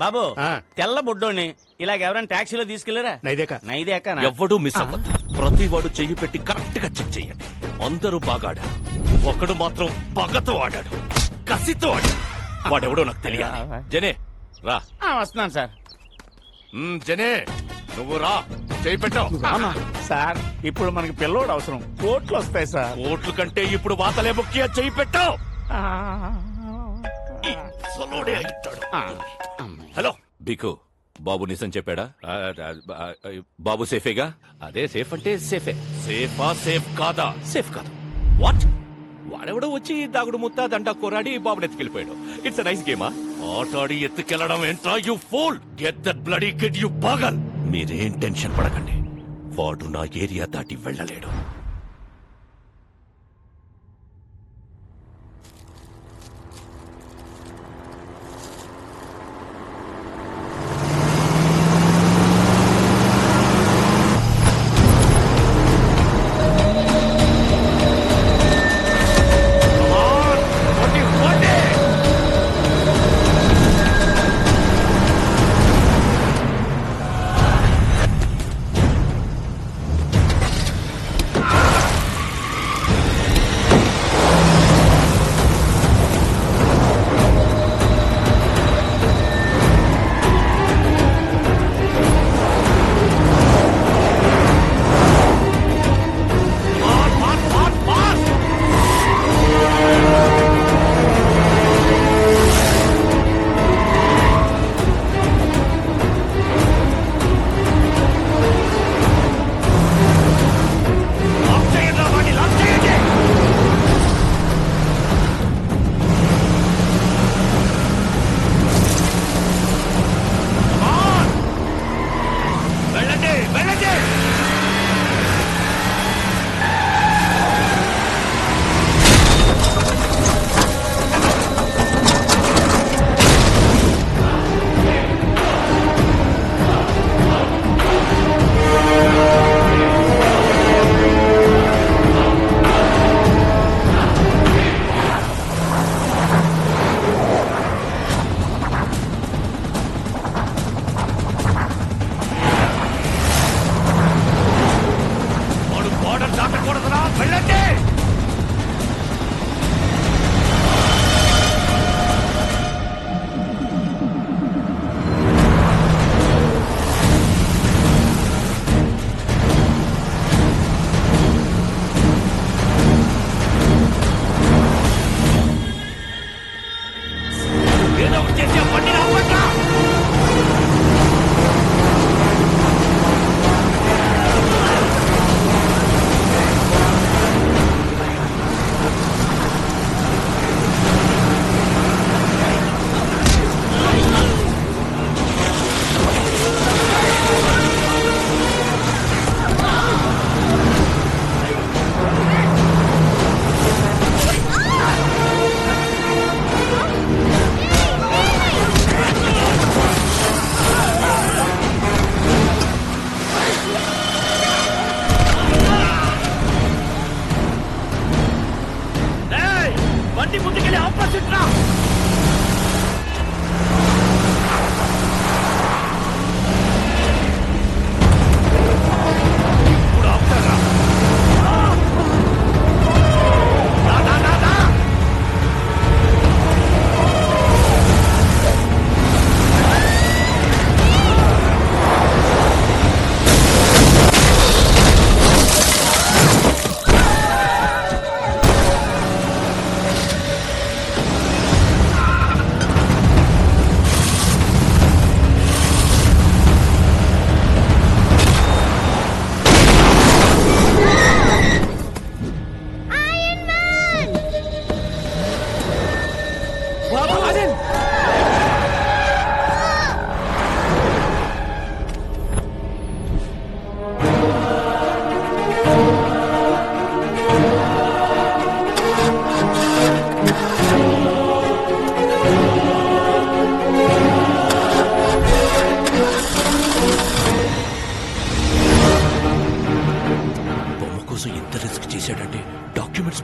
బాబు తెల్ల బుడ్డోని ఇలాగ ఎవరైనా టాక్సీలో తీసుకెళ్లారా? నైదేక ఎవ్వడూ మిస్ అవ్వద్దు. ప్రతి వాడు చెయ్యి పెట్టి కరెక్ట్ గా చెక్ చేయండి. అందరూ బాగా ఆడారు, ఒకడు మాత్రం పగతో ఆడాడు, కసితో ఆడాడు. వాడెవడో నాకు తెలియాలి. జనే రా. వస్తున్నాను సార్. జనే నువ్వు రా, చెయ్యి పెట్టావు. సార్ ఇప్పుడు మనకి పిల్లోడు అవసరం, కోట్లు వస్తాయి సార్. కోట్ల కంటే ఇప్పుడు వాతలే ముఖ్య. చెయ్యి పెట్టావు. హలో బికు, బాబు నిజం చెప్పాడా? బాబు సేఫేగా? అదే సేఫ్ అంటే సేఫే. సేఫా సేఫ్ కాదా? సేఫ్ కాదు. వాట్? వాడెవడో వచ్చి దాగుడు ముత్తా దండా కోరాడి బాబుని ఎత్తుకెళ్ళిపోయాడు. It's nice గేమా? ఆటాడి ఎత్తుకెళ్లడం ఏంట్రా you fool? Get that bloody kid you పాగల్. మీరేం టెన్షన్ పడకండి, వాడు నా ఏరియా దాటి వెళ్ళలేడు.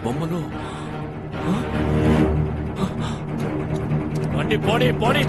బొమ్మలు పోనీ పోనీ పోనీ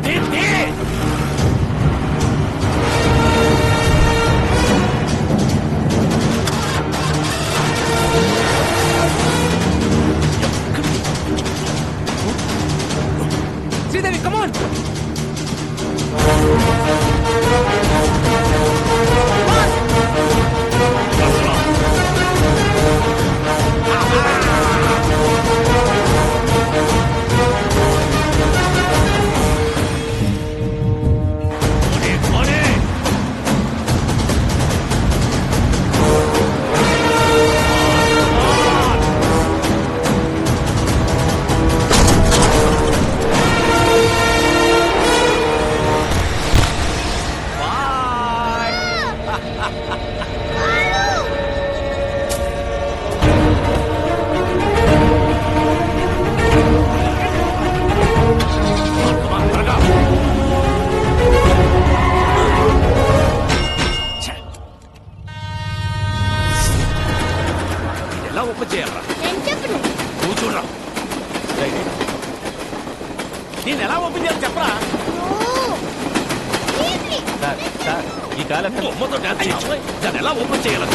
ఈ కాలం బొమ్మతో డాన్స్ చేయించు. దాన్ని ఎలా ఓపెన్ చేయాలి?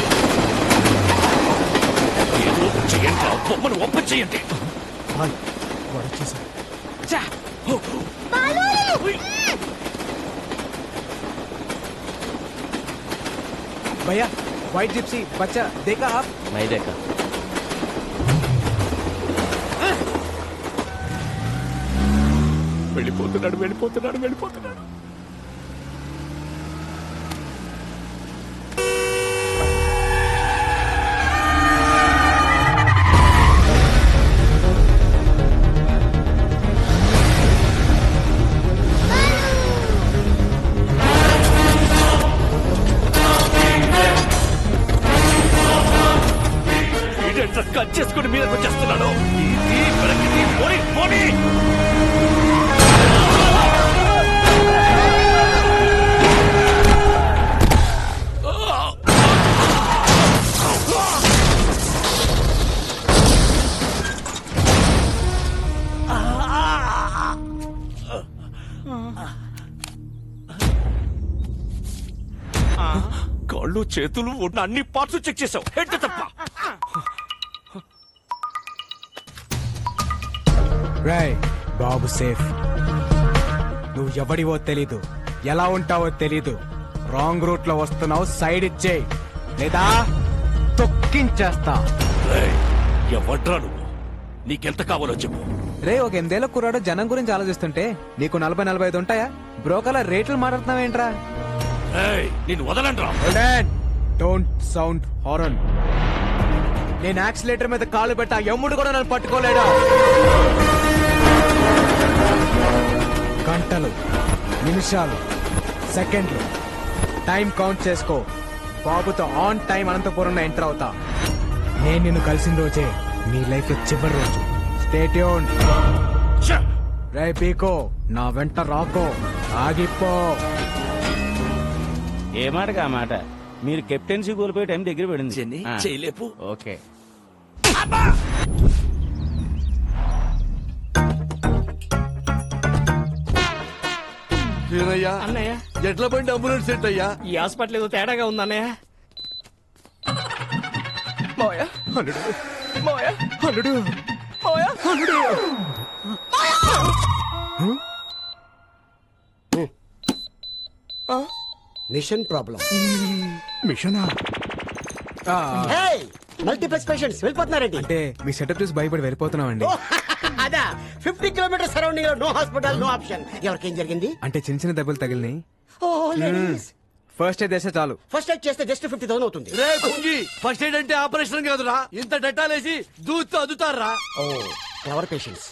ఏదో ఓపెన్ చేయండి రా. బొమ్మను ఓపెన్ చేయండి. ఛా! भैया व्हाइट जिप्सी बच्चा देखा आप? नहीं देखा. వెళ్ళిపోతున్నాడు. కట్ చేసుకుని మీదకి వచ్చేస్తున్నాడు. పోనీ కాళ్ళు చేతులు ఉన్న అన్ని పార్ట్స్ చెక్ చేసావు. హెడ్ తప్ప. రాయ్ బాబు సేఫ్. నువ్వు ఎవడివో తెలీదు, ఎలా ఉంటావో తెలీదు. రాంగ్ రూట్ లో వస్తున్నావు, సైడ్ ఇచ్చేయి లేదా తొక్కించేస్తా. ఎవడ్రా నువ్వు? నీకెంత కావాలో చెప్పు. రే ఒక 8 ఏళ్ల కుర్రాడు జనం గురించి ఆలోచిస్తుంటే నీకు 40-45 ఉంటాయా? బ్రోకర్ల రేట్లు మాట్లాడుతున్నావేంట్రా? నేను వదలంట్రా. Don't sound horn. నేను యాక్సిలేటర్ మీద కాలు పెట్టా, ఎమ్ముడు కూడా నన్ను పట్టుకోలేడా? గంటలు, నిమిషాలు, సెకండ్లు టైం కౌంట్ చేసుకో. బాబుతో ఆన్ టైం అనంతపురంలో ఎంటర్ అవుతా. నేను నిన్ను కలిసిన రోజే నీ లైఫ్ లో చివరి రోజు. Stay tuned. రే పీకో, నా వెంట రాకో, ఆగిపో. ఏ మాటగా ఆ మాట. మీరు కెప్టెన్సీ కోల్పోయే టైం దగ్గర పడింది. చేయలేపు. ఓకే. అన్నయ్య ఎట్లా బండి అంబులెన్స్ సెట్ అయ్యా? ఈ హాస్పిటల్ ఏదో తేడాగా ఉంది అన్నయ్య. మోయా అల్లుడు, మోయా అల్లుడు, మోయా అల్లుడు. Machine problem. మిషనా? మల్టీప్లెక్స్ పేషెంట్స్ వెళ్ళిపోతున్నారండి. అంటే మీ సెటప్ చూసి భయపడి వెళ్ళిపోతున్నామండి. అదా 50 కిలోమీటర్ సరౌండింగ్ లో నో హాస్పిటల్, నో ఆప్షన్. ఎవరికేం జరిగింది? అంటే చిన్న చిన్న దెబ్బలు తగిలినాయి. ఫస్ట్ ఎయిడ్ చేస్తే చాలు. ఫస్ట్ ఎయిడ్ చేస్తే జస్ట్ 50,000 అవుతుంది. రే కుంగి, ఫస్ట్ ఎయిడ్ అంటే ఆపరేషన్ కాదురా. ఇంత డెటాలేసి దూతో అదుతారా? ఓ clever patients.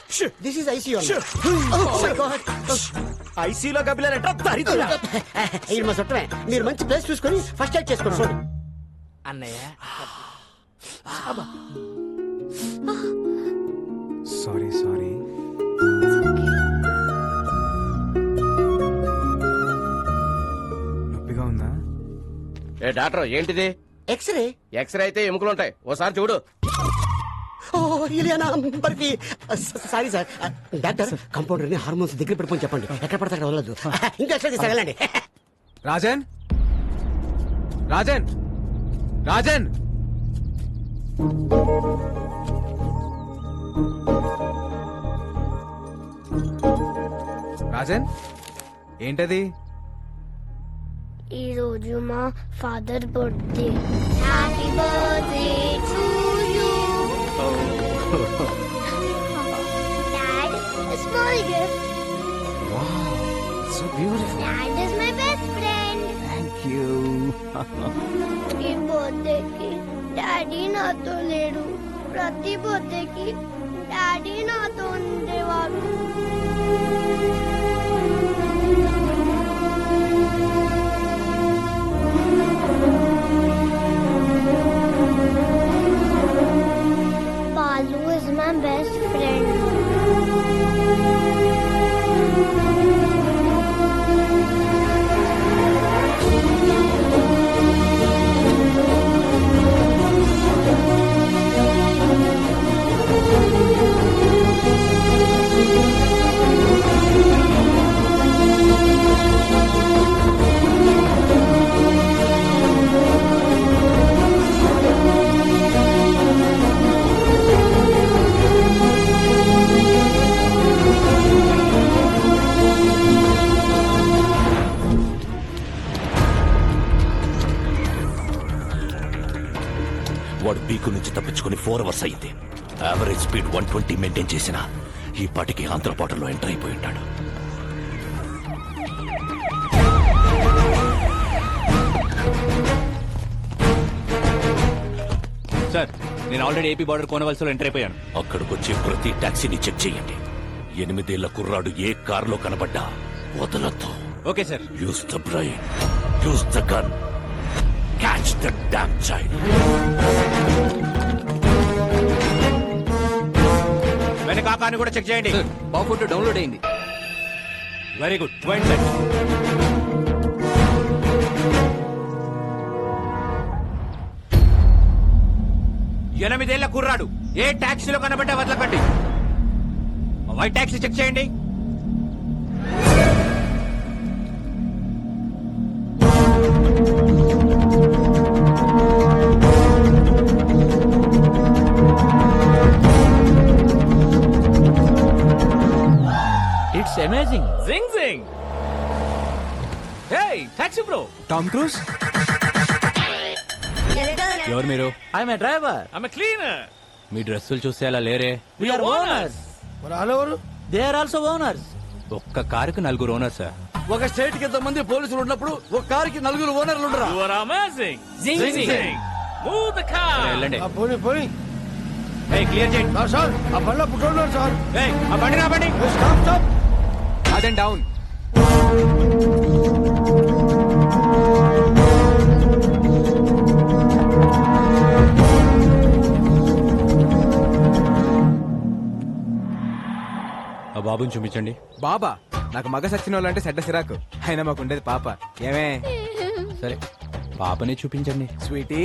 This is ICU. ఐసీలో కపిలారంట. ఇది మా చుట్టమే. మీరు మంచి ప్లేస్ చూసుకొని ఫస్ట్ ఎయిడ్ చేసుకోండి. అన్నయ్య సారీ సారీ. నొప్పిగా ఉందా? ఏ డాక్టర్ ఏంటిది? ఎక్స్రే. ఎక్స్రే అయితే ఎముకలు ఉంటాయి, ఓసారి చూడు. ఓ Ileana barfi. Sorry sir. Doctor compounder ని హార్మోన్స్ దగ్గర పెట్టుకొని చెప్పండి. ఎక్కడ పడతా అక్కడ వదలదు. ఇంకా ఎక్స్రే తీసుకెళ్ళండి. రాజన్, రాజన్, రాజన్. రాజన్ ఏంటది? ఈ రోజు మా father birthday. Happy birthday to you. Dad, a small gift. Wow, so beautiful. Dad is my best friend. Thank you. ఈ బర్త్డేకి డాడీ నాతో లేడు. ప్రతి బర్త్డేకి డాడీ నాతో ఉండేవాడు. Balu is my best friend. వాడు బీకు నుంచి తప్పించుకుని 4 అవర్స్ అయింది. యావరేజ్ స్పీడ్ 120 మెయింటైన్ చేసిన ఈ పాటికి ఆంధ్రపాటలో ఎంటర్ అయిపోయి ఉంటాడు. సార్, నేను ఆల్రెడీ ఏపీ బార్డర్ కోనవలసలో ఎంటర్ అయిపోయాను. అక్కడికొచ్చే ప్రతి టాక్సీని చెక్ చేయండి. 8 ఏళ్ల కుర్రాడు ఏ కారులో కనబడ్డా వదలొద్దు. Okay sir. Use the brain, use the gun, catch the damn child. వెనక కార్ని కూడా చెక్ చేయండి. మా ఫోటో డౌన్లోడ్ అయింది. Very good. పోయింది సార్. ఎనిమిదేళ్ల కుర్రాడు ఏ టాక్సీలో కనబడ్డా వదలకండి. వైట్ టాక్సీ చెక్ చేయండి. It's amazing. జింగ్ జింగ్. Hey taxi bro. Tom Cruise. ఎవరు మీరు? I'm a driver. I'm cleaner. మీ డ్రెస్సులు చూస్తే అలా లేరే. We are owners. మరి వాళ్ళెవరు? They are also owners. ఒక్క కారుకు 4 ఓనర్స్ సార్. ఒక స్టేట్ కి ఇంతమంది పోలీసులు ఉన్నప్పుడు ఒక కారుకి 4 ఓనర్లు ఉండరా? You are amazing. Zing zing. Move the car. వెళ్ళండి. పోనీ పోనీ. హే క్లియర్ చేయండి. సార్ ఆ బండ్లో పుట్టున్నారు సార్. హే ఆ బండి నా బండి. Stop stop. అదే డౌన్. ఆ బాబుని చూపించండి. బాబా, నాకు మగ సచ్చిన వాళ్ళు అంటే సెడ్డ సిరాకు. అయినా మాకు ఉండేది పాప. ఏమే? సరే పాపని చూపించండి. స్వీటీ,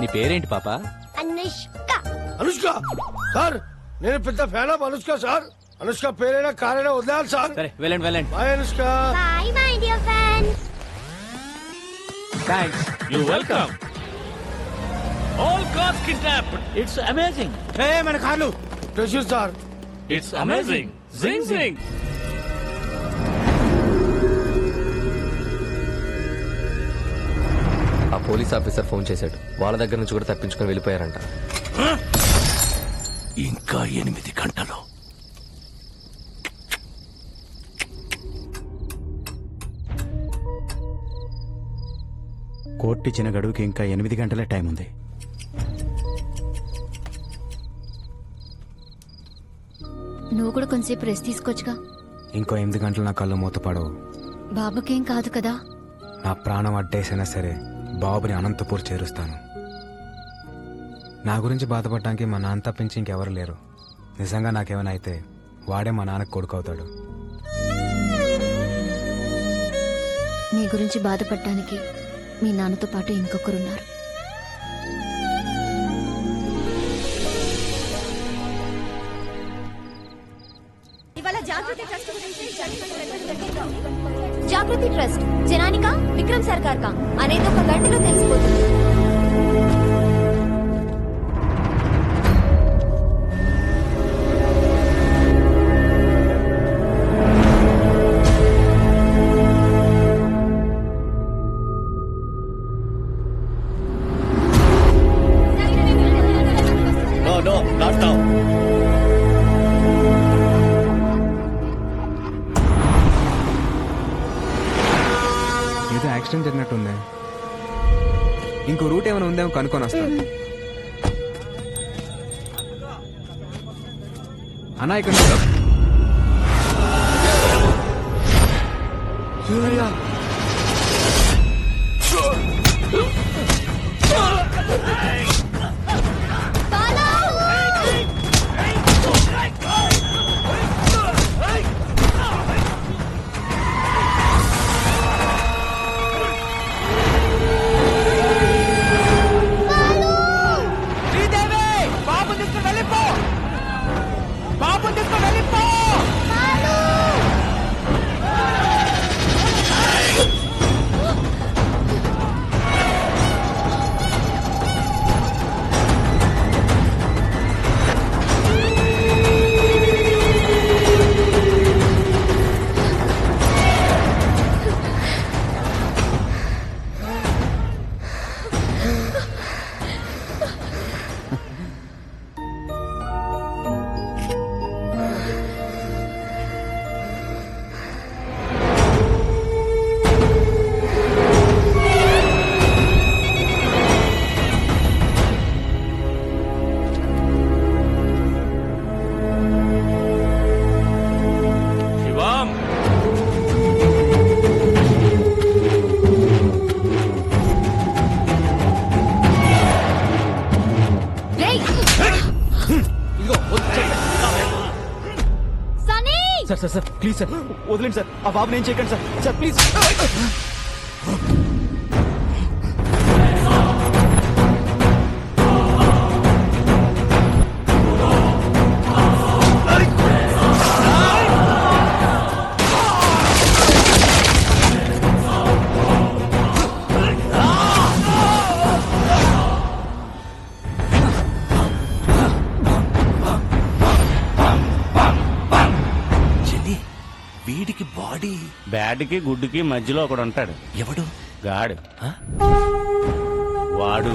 నీ పేరేంటి పాప? అనుష్క. అనుష్క సార్, నేను పెద్ద fan of Anushka sir. Anushka పేరైనా కారైనా వదిలేయాలి సార్. సరే వెళ్ళండి వెళ్ళండి. Bye Anushka. Bye my dear friend. Thanks. You welcome. All cars kidnapped. It's amazing. Hey మన కార్లు. ప్రశ్న సార్. It's amazing. జింగ్ జింగ్. ఆ పోలీస్ ఆఫీసర్ ఫోన్ చేశాడు. వాళ్ళ దగ్గర నుంచి కూడా తప్పించుకొని వెళ్ళిపోయారంట. ఇంకా 8 గంటలు. కోర్టు ఇచ్చిన గడువుకి ఇంకా 8 గంటలే టైం ఉంది. నువ్వు కూడా కొంచెంసేపు రెస్ట్ తీసుకోవచ్చుగా. ఇంకో 8 గంటలు నా కళ్ళు మూతపడవు. బాబుకేం కాదు కదా. నా ప్రాణం అడ్డేసైనా సరే బాబుని అనంతపూర్ చేరుస్తాను. నా గురించి బాధపడటానికి మా నాన్న తప్పించి ఇంకెవరు లేరు. నిజంగా నాకేమైనా అయితే వాడే మా నాన్నకు కొడుకు అవుతాడు. నీ గురించి బాధపడటానికి మీ నాన్నతో పాటు ఇంకొకరున్నారు. జాగృతి ట్రస్ట్ జనానికా విక్రమ్ సర్కార్ కా అనేది ఒక గంటలో తెలిసిపోతుంది. No, not now. ఏదో యాక్సిడెంట్ జరిగినట్టుంది. ఇంకో రూట్ ఏమైనా ఉందేమో కనుక్కొని వస్తాను. అన్నా ఇక్కడ ఇదిగో Sunny sir sir sir please sir వదిలేండి సార్ ఆ బాబుని ఏం చేయకండి సార్ సార్ ప్లీజ్ చెల్లి వీడికి బాడీ బ్యాడ్కి గుడ్డుకి మధ్యలో ఒకడు ఉంటాడు. ఎవడు గాడు వాడు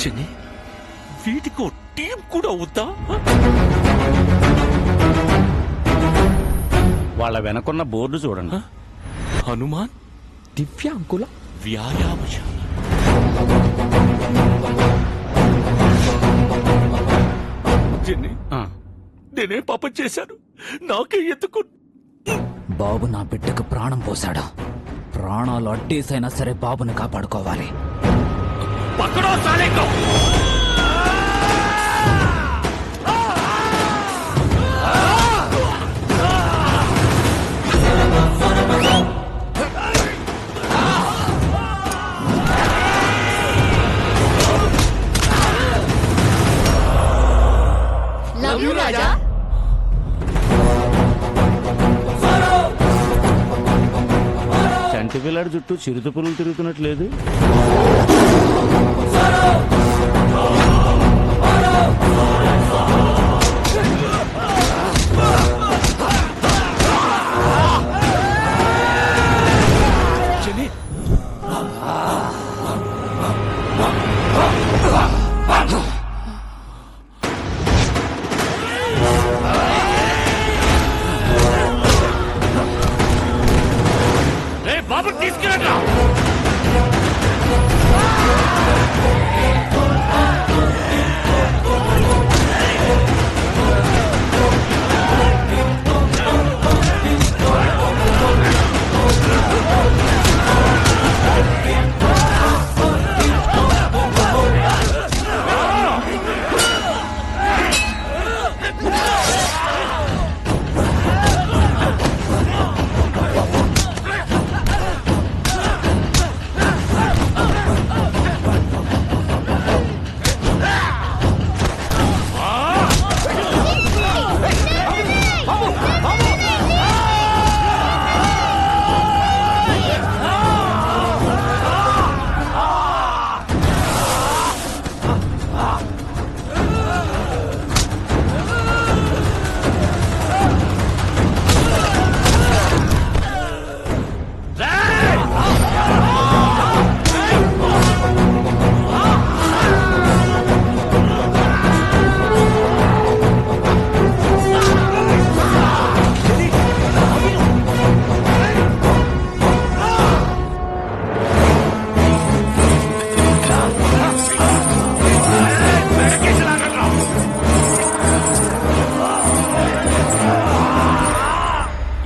చెల్లి వీడికి టీం కూడా అవుతా వాళ్ళ వెనకున్న బోర్డు చూడండి. హనుమాన్ దివ్యాంకుల వ్యాయామశాల. చెల్లి ఆ, నేనే పాపం చేశాను, నాకే ఎందుకు? బాబు నా బిడ్డకు ప్రాణం పోశాడు. ప్రాణాలు అడ్డేసైనా సరే బాబుని కాపాడుకోవాలి. పక్కడో సాలేకో లవ్ యూ రాజా. చంటి పిల్లాడి చుట్టూ చిరుత పురుగులు తిరుగుతున్నట్లేదు. చెల్లి బాబు తీసుకురా.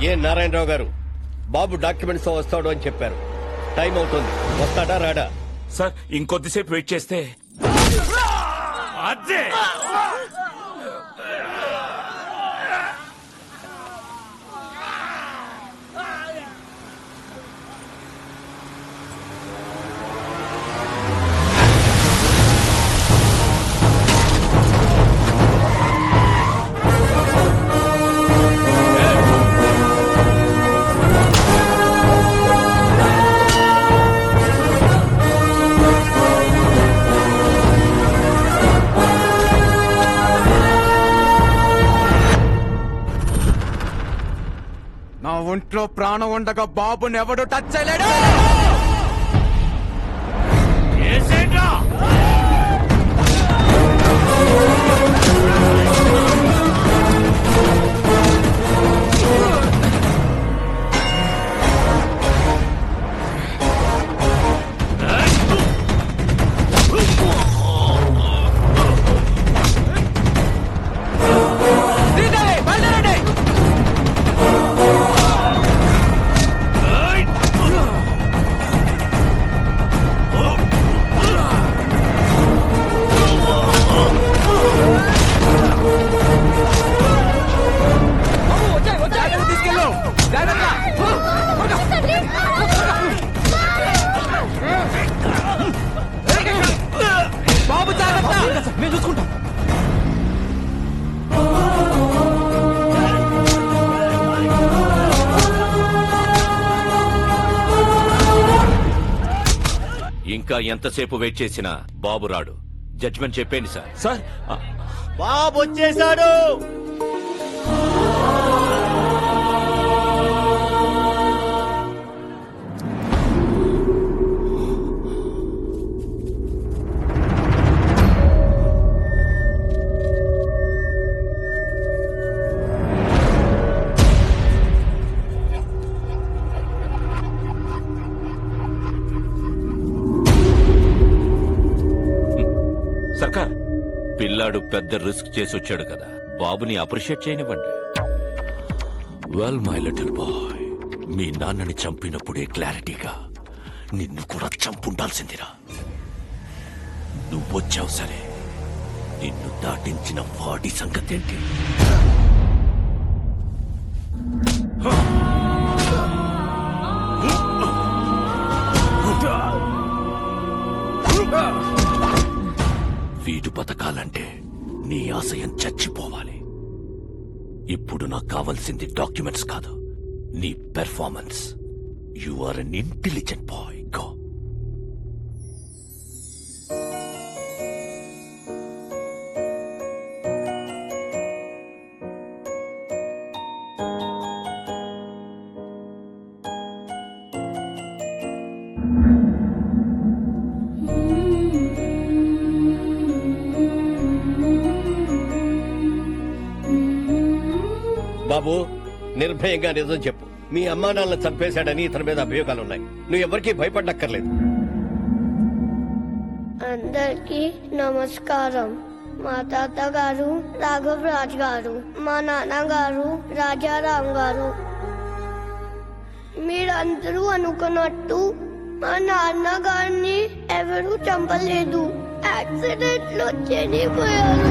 ఏ నారాయణరావు గారు, బాబు డాక్యుమెంట్స్ తో వస్తాడు అని చెప్పారు. టైం అవుతుంది, వస్తాడా రాడా? సార్ ఇంకొద్దిసేపు వెయిట్ చేస్తే అదే నా ఒంట్లో ప్రాణం ఉండగా బాబుని ఎవడు టచ్ చేయలేడు. ఇంకా ఎంతసేపు వెయిట్ చేసినా బాబు రాడు. జడ్జ్మెంట్ చెప్పేయండి సార్. సార్ బాబు వచ్చేసాడు. సర్కార్, పిల్లాడు పెద్ద రిస్క్ చేసి వచ్చాడు కదా, బాబుని అప్రిషియేట్ చేయనివ్వండి. వెల్ మై లిటిల్ బాయ్, మీ నాన్నని చంపినప్పుడే క్లారిటీగా నిన్ను కూడా చంపుండాల్సిందిరా. నువ్వొచ్చావు సరే, నిన్ను దాటించిన వాడి సంగతేంటి? వీడు బతకాలంటే నీ ఆశయం చచ్చిపోవాలి. ఇప్పుడు నాకు కావాల్సింది డాక్యుమెంట్స్ కాదు, నీ performance. You are an intelligent boy. Go. బాబు, నిర్భయంగా నిజం చెప్పు. మీ అమ్మా నాన్నలను చంపేశాడని ఇతని మీద అభియోగాలున్నాయి. నువ్వు ఎవరికీ భయపడక్కర్లేదు. అందరికీ నమస్కారం. మా తాతగారు రాఘవ్ రాజ్ గారు, మా నాన్నగారు రాజారాం గారు. మీరందరూ అనుకున్నట్టు మా నాన్నగారిని ఎవరూ చంపలేదు. యాక్సిడెంట్ లో చనిపోయారు.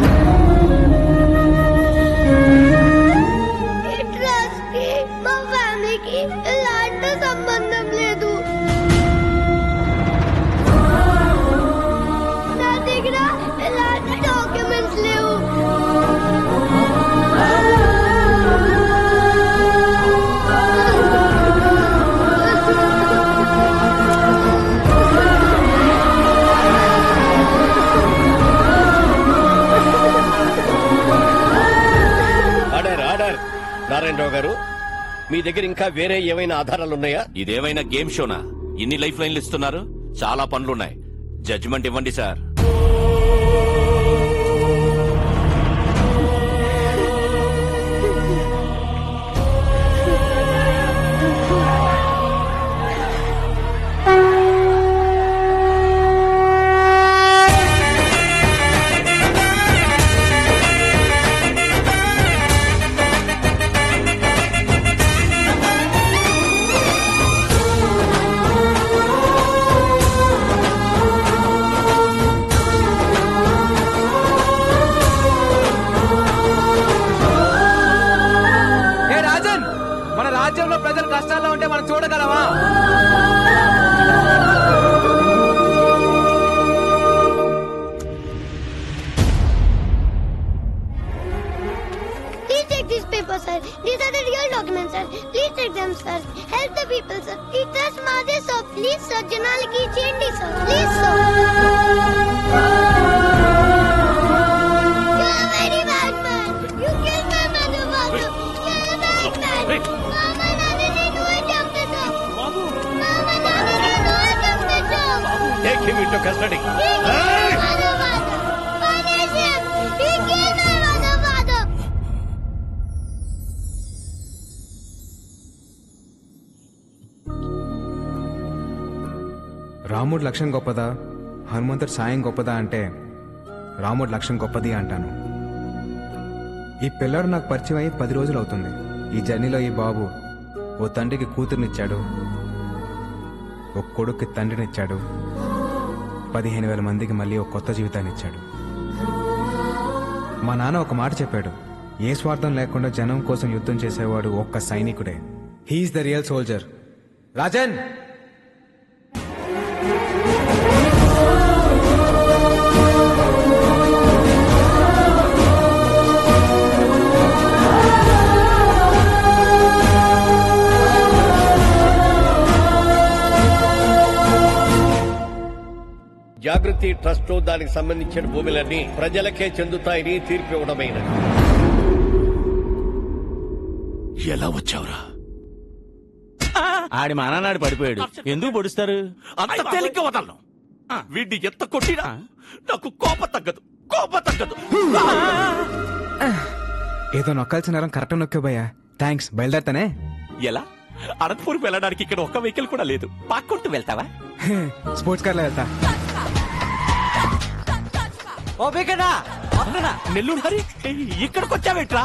మా ఫ్యామిలీకి ఎలాంటి సంబంధం లేదు. నా దగ్గర ఎలాంటి డాక్యుమెంట్స్ లేవు. నారాయణరావు గారు, మీ దగ్గర ఇంకా వేరే ఏమైనా ఆధారాలున్నాయా? ఇదేమైనా గేమ్ షోనా? ఇన్ని లైఫ్ లైన్లు ఇస్తున్నారు. చాలా పనులున్నాయి. జడ్జిమెంట్ ఇవ్వండి సార్. ప్రజలు కష్టాల్లో ఉంటే మనం చూడగలమా? Please take these papers, sir. These are the real documents, sir. Please take them, sir. Help the people, sir. Please trust Madhe, sir. Please, sir. Janaliki Chendi, sir. Please, sir. You're a very bad man. You killed my mother, father. You're a bad man. Mama, Nani, do it, jump it up. Mama, Nani, do it, jump it up. Take him into custody. He killed my mother, father. Punish him. He killed my mother, father. రాముడి లక్ష్యం గొప్పదా, హనుమంతుడి సాయం గొప్పదా అంటే రాముడి లక్ష్యం గొప్పది అంటాను. ఈ పిల్లడు నాకు పరిచయం అయ్యి 10 రోజులు అవుతుంది. ఈ జర్నీలో ఈ బాబు ఓ తండ్రికి కూతురునిచ్చాడు, ఓ కొడుక్కి తండ్రినిచ్చాడు, 15,000 మందికి మళ్ళీ ఒక కొత్త జీవితాన్ని ఇచ్చాడు. మా నాన్న ఒక మాట చెప్పాడు, ఏ స్వార్థం లేకుండా జనం కోసం యుద్ధం చేసేవాడు ఒక్క సైనికుడే. He's the real soldier. Rajan, Jagruti trust దానికి సంబంధించిన భూములన్నీ ప్రజలకే చెందుతాయని తీర్పు ఇవ్వడమైనది. ఎలా వచ్చావురా? ఆడి మానాడు పడిపోయాడు. ఎందుకు పొడుస్తారు? అంత తేలిక వదలను. వీడిని ఎంత కొట్టినా నాకు కోపం తగ్గదు. ఏదో నొక్కాల్సిన నరం కరెక్ట్ నొక్కే భయ్యా. థ్యాంక్స్, బయలుదేరతానే. ఎలా? అనంతపూర్కి వెళ్ళడానికి ఇక్కడ ఒక్క వెహికల్ కూడా లేదు. పాక్కుంటూ వెళ్తావా? స్పోర్ట్స్ కార్లో వెళ్తా. ఓ బేకనా నెల్లూరు హరి ఇక్కడికి వచ్చావేట్రా?